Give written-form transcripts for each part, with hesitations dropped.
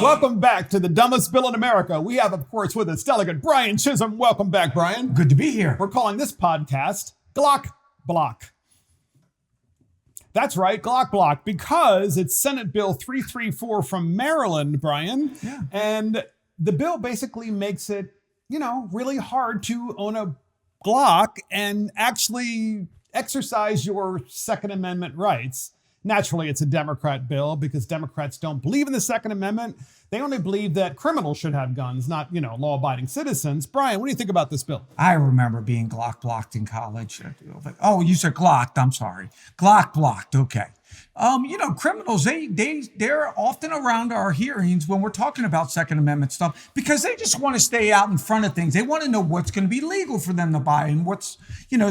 Welcome back to the dumbest bill in America. We have, of course, with us Delegate Brian Chisholm. Welcome back, Brian. Good to be here. We're calling this podcast Glock Block. That's right, Glock Block, because it's Senate Bill 334 from Maryland, Brian. Yeah. And the bill basically makes it, really hard to own a Glock and actually exercise your Second Amendment rights. Naturally, it's a Democrat bill because Democrats don't believe in the Second Amendment. They only believe that criminals should have guns, not, law-abiding citizens. Brian, what do you think about this bill? I remember being Glock blocked in college. Oh, you said Glocked. I'm sorry. Glock blocked. Okay. Criminals, they're often around our hearings when we're talking about Second Amendment stuff because they just want to stay out in front of things. They want to know what's going to be legal for them to buy and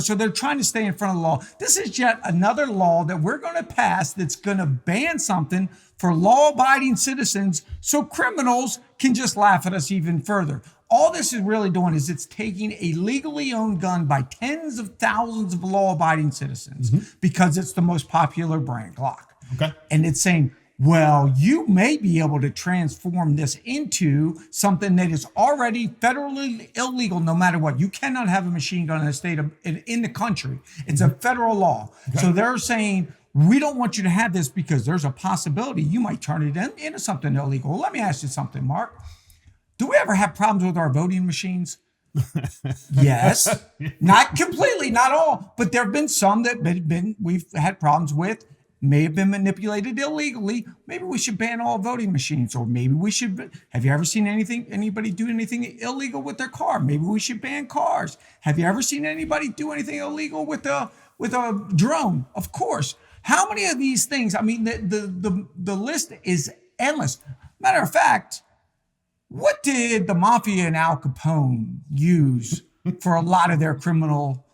so they're trying to stay in front of the law. This is yet another law that we're going to pass that's going to ban something for law-abiding citizens so criminals can just laugh at us even further. All this is really doing is it's taking a legally owned gun by tens of thousands of law-abiding citizens because it's the most popular brand, Glock. Okay. And it's saying, well, you may be able to transform this into something that is already federally illegal no matter what. You cannot have a machine gun in the country. It's a federal law. Okay. So they're saying, we don't want you to have this because there's a possibility you might turn it into something illegal. Let me ask you something, Mark. Do we ever have problems with our voting machines? Yes. Not completely, not all, but there have been some that we've had problems with, may have been manipulated illegally. Maybe we should ban all voting machines, or maybe we should. Have you ever seen anybody do anything illegal with their car? Maybe we should ban cars. Have you ever seen anybody do anything illegal with a drone? Of course. How many of these things? I mean, the list is endless. Matter of fact, what did the mafia and Al Capone use for a lot of their criminal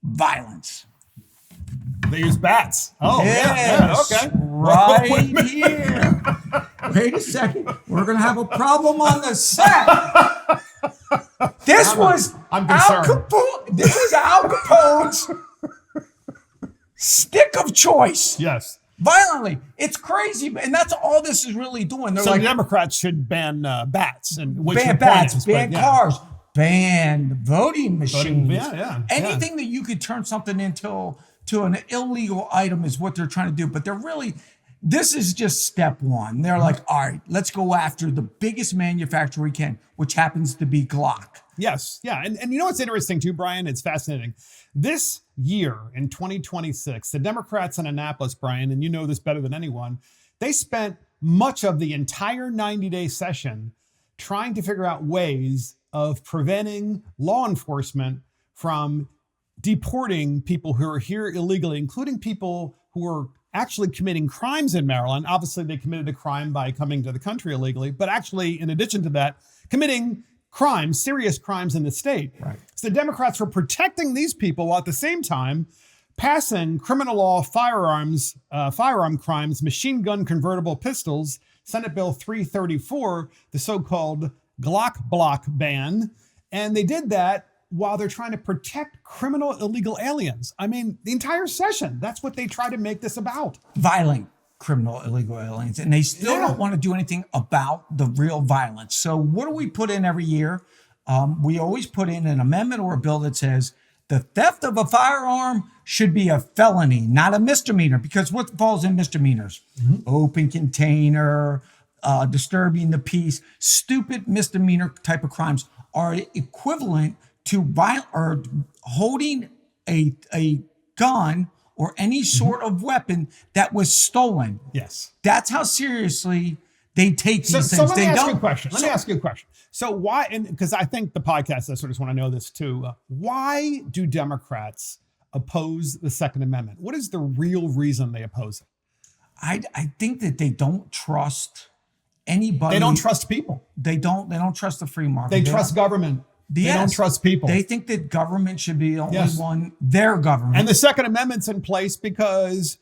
violence? They use bats. Oh, yes, yeah. Okay. Right here. Wait a second. We're going to have a problem on the set. This was Al Capone. This was Al Capone's stick of choice. Yes. Violently. It's crazy. And that's all this is really doing. They're so Democrats should ban bats. And ban bats, ban cars, ban voting machines. Anything that you could turn something into an illegal item is what they're trying to do. But this is just step one. They're like, all right, let's go after the biggest manufacturer we can, which happens to be Glock. Yes. Yeah. And you know what's interesting too, Brian? It's fascinating. This year in 2026, the Democrats in Annapolis, Brian, and you know this better than anyone, they spent much of the entire 90-day session trying to figure out ways of preventing law enforcement from deporting people who are here illegally, including people who are actually committing crimes in Maryland. Obviously, they committed a crime by coming to the country illegally, but actually, in addition to that, committing crimes, serious crimes in the state. Right. So the Democrats were protecting these people while at the same time passing criminal law firearm crimes, machine gun convertible pistols, Senate Bill 334, the so-called Glock Block ban. And they did that while they're trying to protect criminal illegal aliens. I mean, the entire session, that's what they try to make this about. Violent criminal illegal aliens. And they still don't want to do anything about the real violence. So what do we put in every year? We always put in an amendment or a bill that says the theft of a firearm should be a felony, not a misdemeanor, because what falls in misdemeanors? Open container, disturbing the peace, stupid misdemeanor type of crimes are equivalent to holding a gun or any sort of weapon that was stolen. Yes. That's how seriously they take these things. So let me ask you a question. So why, and because I think the podcast listeners want to know this too, why do Democrats oppose the Second Amendment? What is the real reason they oppose it? I think that they don't trust anybody. They don't trust people. They don't trust the free market. They trust government. They don't trust people. They think that government should be the only one, their government. And the Second Amendment's in place because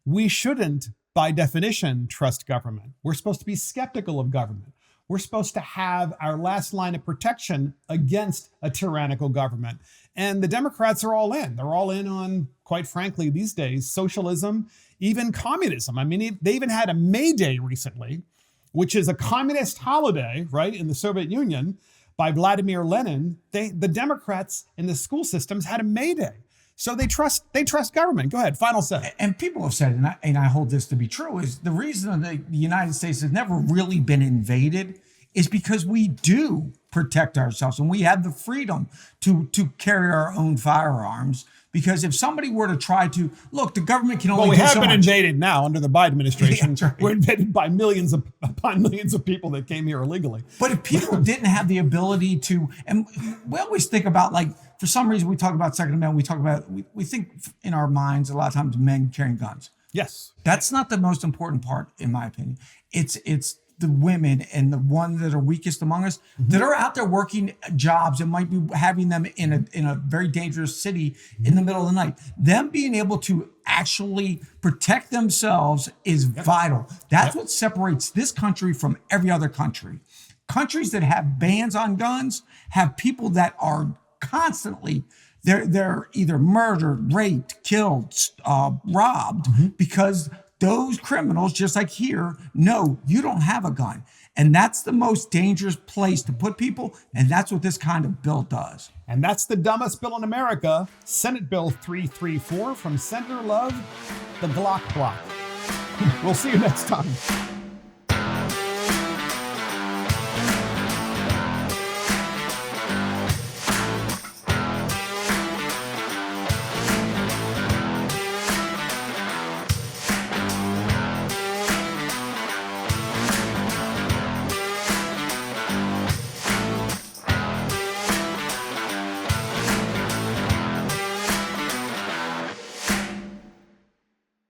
we shouldn't, by definition, trust government. We're supposed to be skeptical of government. we're supposed to have our last line of protection against a tyrannical government. And the Democrats are all in. They're all in on, quite frankly, these days, socialism, even communism. I mean, they even had a May Day recently, which is a communist holiday, right, in the Soviet Union by Vladimir Lenin. The Democrats in the school systems had a May Day. So they trust government. Go ahead, final say. And people have said, and I hold this to be true, is the reason that the United States has never really been invaded is because we do protect ourselves and we have the freedom to carry our own firearms. Because if somebody were to try to, look, the government can only we do have so been much. invaded now under the Biden administration. Yeah, right. We're invaded by millions of people that came here illegally. But if people didn't have the ability to, and we always think about, like, for some reason we talk about Second Amendment, we think in our minds a lot of times men carrying guns. Yes. That's not the most important part, in my opinion. It's the women and the ones that are weakest among us that are out there working jobs and might be having them in a very dangerous city in the middle of the night. Them being able to actually protect themselves is vital. That's what separates this country from every other country. Countries that have bans on guns have people that are constantly they're either murdered, raped, killed, robbed because those criminals, just like here, know you don't have a gun. And that's the most dangerous place to put people. And that's what this kind of bill does. And that's the dumbest bill in America, Senate Bill 334 from Senator Love, the Glock Block. We'll see you next time.